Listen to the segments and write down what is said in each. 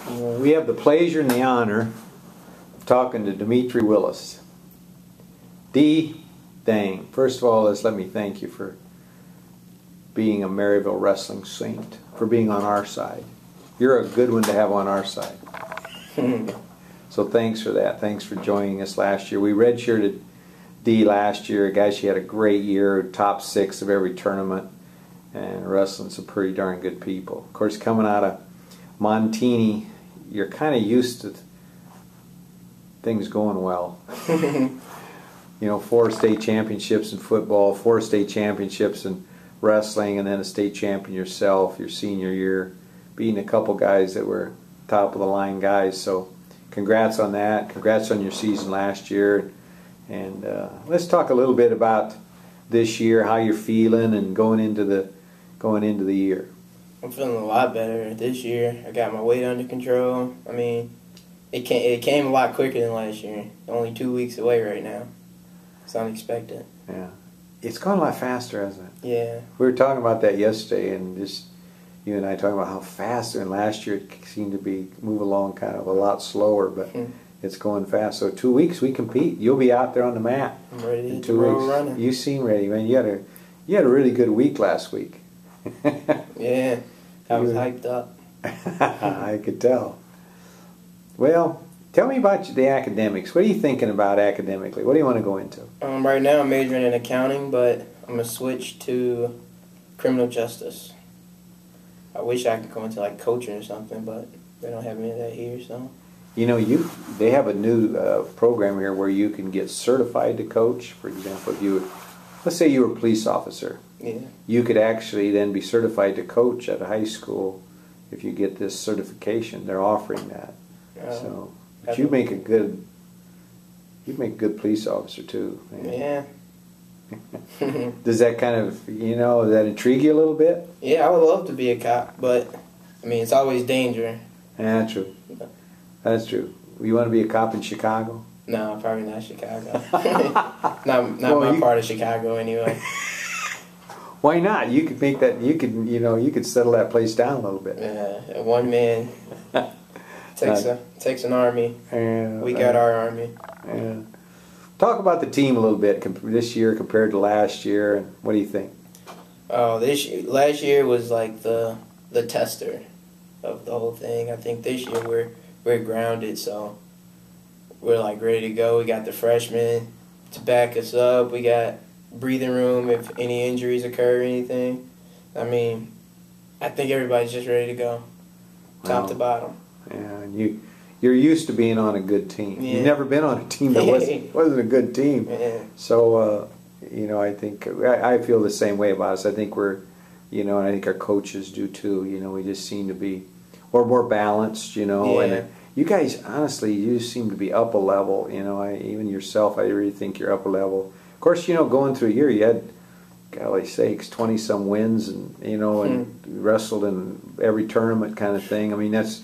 We have the pleasure and the honor of talking to Dimitri Willis. Dang. First of all, let me thank you for being a Maryville wrestling saint, for being on our side. You're a good one to have on our side. So thanks for that. Thanks for joining us last year. We redshirted D last year. Guys, she had a great year, top 6 of every tournament, and wrestling some pretty darn good people. Of course, coming out of Montini, you're kind of used to things going well. You know, 4 state championships in football, 4 state championships in wrestling, and then a state champion yourself your senior year, beating a couple guys that were top of the line guys. So congrats on that. Congrats on your season last year. And let's talk a little bit about this year, how you're feeling, and going into the year. I'm feeling a lot better this year. I got my weight under control. I mean, it came a lot quicker than last year. Only 2 weeks away right now. It's unexpected. Yeah. It's gone a lot faster, hasn't it? Yeah. We were talking about that yesterday, and just you and I talking about how fast, and last year it seemed to move along kind of a lot slower, but it's going fast. So 2 weeks we compete. You'll be out there on the mat. I'm ready in to 2 roll weeks. running. You seem ready, man. You had a really good week last week. Yeah. I was hyped up. I could tell. Well, tell me about the academics. What are you thinking about academically? What do you want to go into? Right now I'm majoring in accounting, but I'm going to switch to criminal justice. I wish I could go into like coaching or something, but they don't have any of that here, so. You know, they have a new program here where you can get certified to coach. For example, let's say you were a police officer. Yeah. You could actually then be certified to coach at a high school if you get this certification. They're offering that. So, but you'd make a good police officer too. Man. Yeah. Does that kind of, does that intrigue you a little bit? Yeah, I would love to be a cop, but I mean, it's always danger. Yeah, true. That's true. You want to be a cop in Chicago? No, probably not Chicago. not my part of Chicago anyway. Why not? You could make that. You could settle that place down a little bit. Yeah, one man takes an army. We got our army. Yeah. Talk about the team a little bit this year compared to last year, and what do you think? Oh, last year was like the tester of the whole thing. I think this year we're grounded, so we're like ready to go. We got the freshmen to back us up. We got breathing room if any injuries occur or anything. I mean, I think everybody's just ready to go, top to bottom. Yeah, and you're used to being on a good team. Yeah. You've never been on a team that wasn't a good team. Yeah. So, I think I feel the same way about us. I think we're, and I think our coaches do too. We just seem to be, we're more balanced. Yeah. And you guys, honestly, you seem to be up a level. Even yourself, I really think you're up a level. Of course, going through a year, you had, golly sakes, 20-some wins, and and wrestled in every tournament, kind of thing. I mean, that's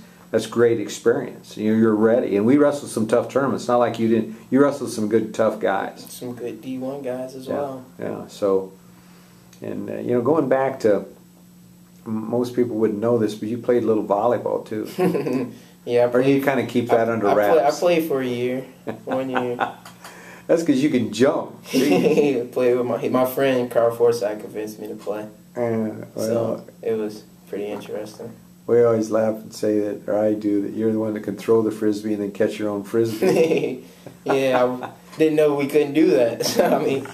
great experience. You're ready, and we wrestled some tough tournaments. It's not like you didn't. You wrestled some good, tough guys. Some good D1 guys as well. Yeah. So, and going back to, most people wouldn't know this, but you played a little volleyball too. Yeah. Or you kind of keep that under wraps. I played for a year, 1 year. That's because you can jump. I played with my friend Carl Forsyth convinced me to play. So it was pretty interesting. We always laugh and say that, or I do, that you're the one that can throw the frisbee and then catch your own frisbee. Yeah, I didn't know we couldn't do that. So, I mean,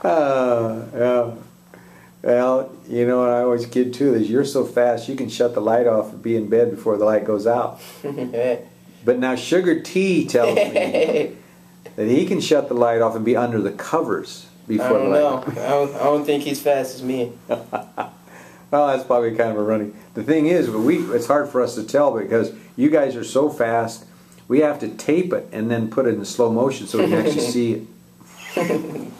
yeah. Well, what I always kid too is you're so fast you can shut the light off and be in bed before the light goes out. But now Sugar T tells me that he can shut the light off and be under the covers before the light. I don't think he's fast as me. Well, that's probably kind of a running. The thing is, it's hard for us to tell because you guys are so fast. We have to tape it and then put it in slow motion so we can actually see it.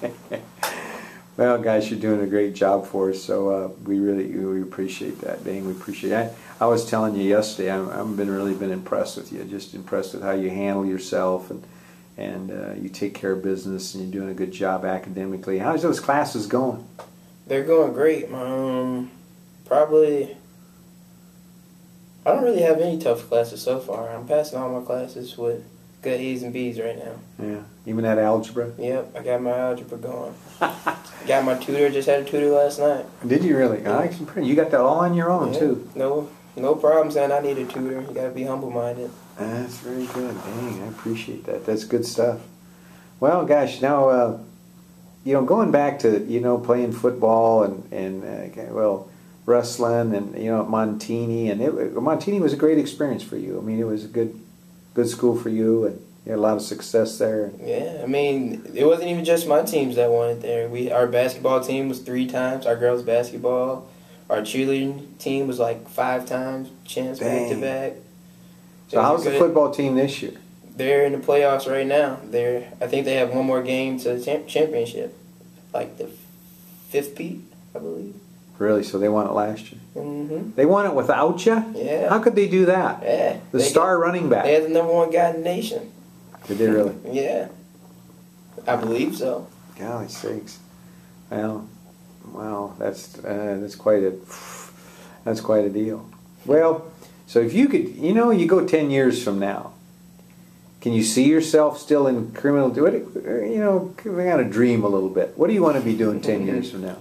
Well, guys, you're doing a great job for us, so we appreciate that. Dang, we appreciate it. I was telling you yesterday, I've really been impressed with you. Just impressed with how you handle yourself and you take care of business, and you're doing a good job academically. How's those classes going? They're going great. Probably I don't really have any tough classes so far. I'm passing all my classes with good A's and B's right now. Yeah, even that algebra. Yep, I got my algebra going. Got my tutor. Just had a tutor last night. Did you really? Yeah. You got that all on your own Yeah. too. No problem saying I need a tutor. You gotta be humble-minded. That's very good. Dang, I appreciate that. That's good stuff. Well, gosh, now going back to playing football and wrestling and at Montini, and Montini was a great experience for you. I mean, it was a good school for you, and you had a lot of success there. Yeah, I mean, it wasn't even just my teams that won it there. Our basketball team was 3 times. Our girls basketball, our cheerleading team was like 5 times champs back to back. So how's the football team this year? They're in the playoffs right now. I think they have one more game to the championship, like the 5th peat, I believe. Really? So they won it last year? Mm-hmm. They won it without you? Yeah. How could they do that? Yeah. The star running back. They had the #1 guy in the nation. Did they really? Yeah. I believe so. Golly sakes. Well, wow, that's quite a deal. Well, so if you could, you go 10 years from now, can you see yourself still in criminal? We got to dream a little bit. What do you want to be doing 10 years from now?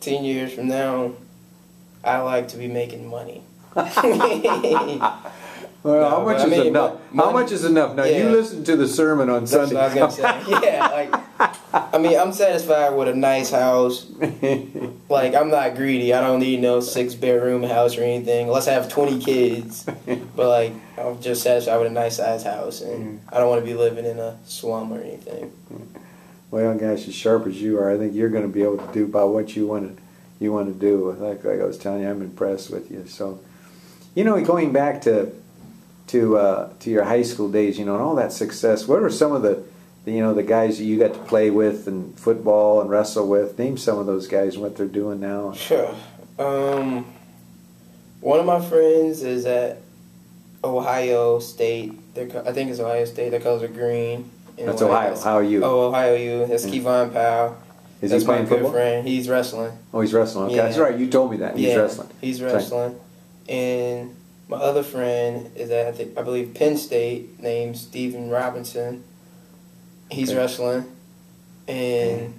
10 years from now, I like to be making money. Well, No, how much is enough? How much is enough? Now, you listen to the sermon on Sunday. That's what I was going to say. Yeah, I'm satisfied with a nice house. Like, I'm not greedy. I don't need no 6-bedroom house or anything, unless I have 20 kids. But, I'm just satisfied with a nice size house, and I don't want to be living in a slum or anything. Well, gosh, as sharp as you are, I think you're going to be able to do about what you want to do. Like I was telling you, I'm impressed with you. So, going back to your high school days, and all that success, what are some of the guys that you got to play with and football and wrestle with? Name some of those guys and what they're doing now. Sure. One of my friends is at Ohio State. I think it's Ohio State. Their colors are green. That's Ohio. How are you? Oh, Ohio U. That's Kevon Powell. Is That's he playing my good football? friend. He's wrestling. Oh, he's wrestling. Okay, Yeah. that's right. You told me that. He's wrestling. He's wrestling. And my other friend is at, I believe, Penn State, named Steven Robinson. He's wrestling. And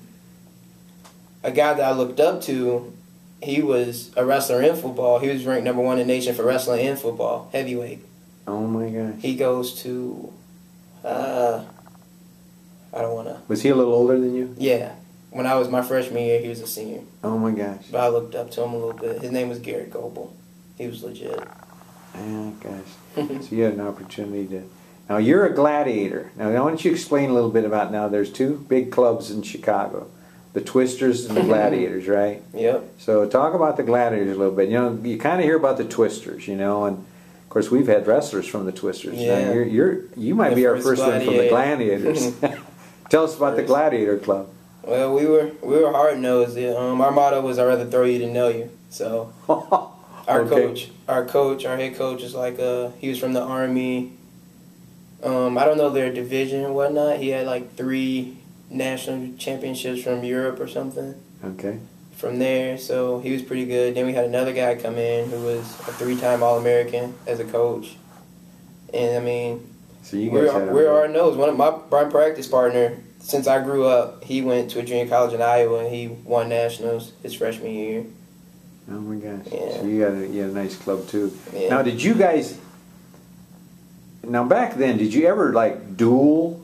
a guy that I looked up to, he was a wrestler in football. He was ranked #1 in the nation for wrestling and football, heavyweight. Oh, my gosh. He goes to, I don't want to. Was he a little older than you? Yeah. When I was my freshman year, he was a senior. Oh, my gosh. But I looked up to him a little bit. His name was Garrett Goebel. He was legit. Yeah, gosh. So you had an opportunity to... Now, you're a gladiator. Now, why don't you explain a little bit about now, there's 2 big clubs in Chicago. The Twisters and the Gladiators, right? Yep. So talk about the Gladiators a little bit. You kind of hear about the Twisters, and of course we've had wrestlers from the Twisters. Yeah. Now, you might be our first one from the Gladiators. Tell us about the Gladiator Club. Well, we were hard nosed. Our motto was "I'd rather throw you than know you." So our head coach is he was from the Army. I don't know their division and whatnot. He had 3 national championships from Europe or something. Okay. From there, so he was pretty good. Then we had another guy come in who was a 3-time All-American as a coach. And I mean, so you guys we're hard nosed. One of my practice partner, since I grew up, he went to a junior college in Iowa and he won nationals his freshman year. Oh my gosh. Yeah. So you had a nice club too. Yeah. Now did you guys back then, did you ever duel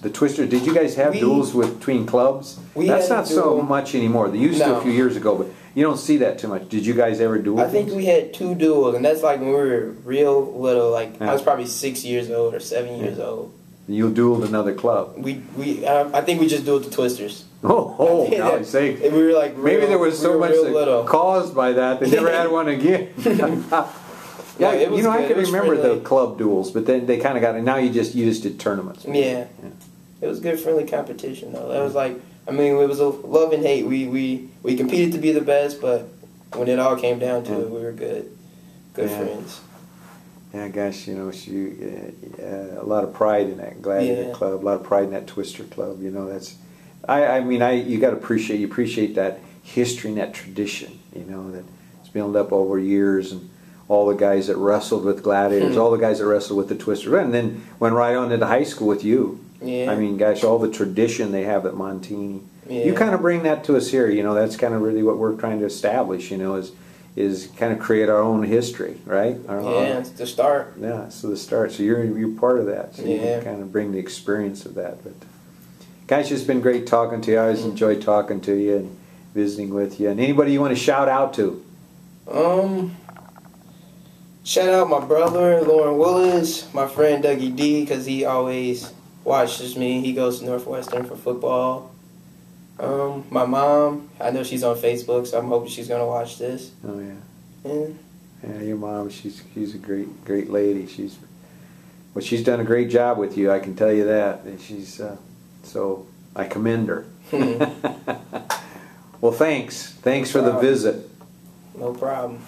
the Twister? Did you guys have duels between clubs? That's not so much anymore. They used to a few years ago, but you don't see that too much. Did you guys ever duel? I think we had 2 duels, and that's when we were real little. I was probably 6 years old or 7 years old. You dueled another club. I think we just dueled the Twisters. Oh, God's sake. We were maybe there was so much caused by that they never had one again. Yeah, I can remember the club duels, but then they kind of got it. Now you just did tournaments. Yeah. It was good, friendly competition, though. That was it was a love and hate. We competed to be the best, but when it all came down to it, we were good friends. Yeah, gosh, a lot of pride in that Gladiator Club, a lot of pride in that Twister Club. That's, you got to appreciate that history and that tradition. That it's built up over years and all the guys that wrestled with gladiators, all the guys that wrestled with the Twister, and then went right on into high school with you. Yeah. I mean, gosh, all the tradition they have at Montini. Yeah. You kind of bring that to us here. You know, that's kind of really what we're trying to establish. You know, is kind of create our own history, right? Yeah, it's the start. Yeah, so the start. So you're part of that. So you Yeah. can kind of bring the experience of that. But guys, it's been great talking to you. I always enjoy talking to you and visiting with you. And anybody you want to shout out to? Shout out my brother, Lauren Willis, my friend Dougie D, because he always watches me. He goes to Northwestern for football. My mom, I know she's on Facebook, so I'm hoping she's going to watch this. Oh, yeah. And Yeah, your mom, she's a great lady. She's done a great job with you, I can tell you that. And she's so I commend her. Well, thanks for the visit. no problem.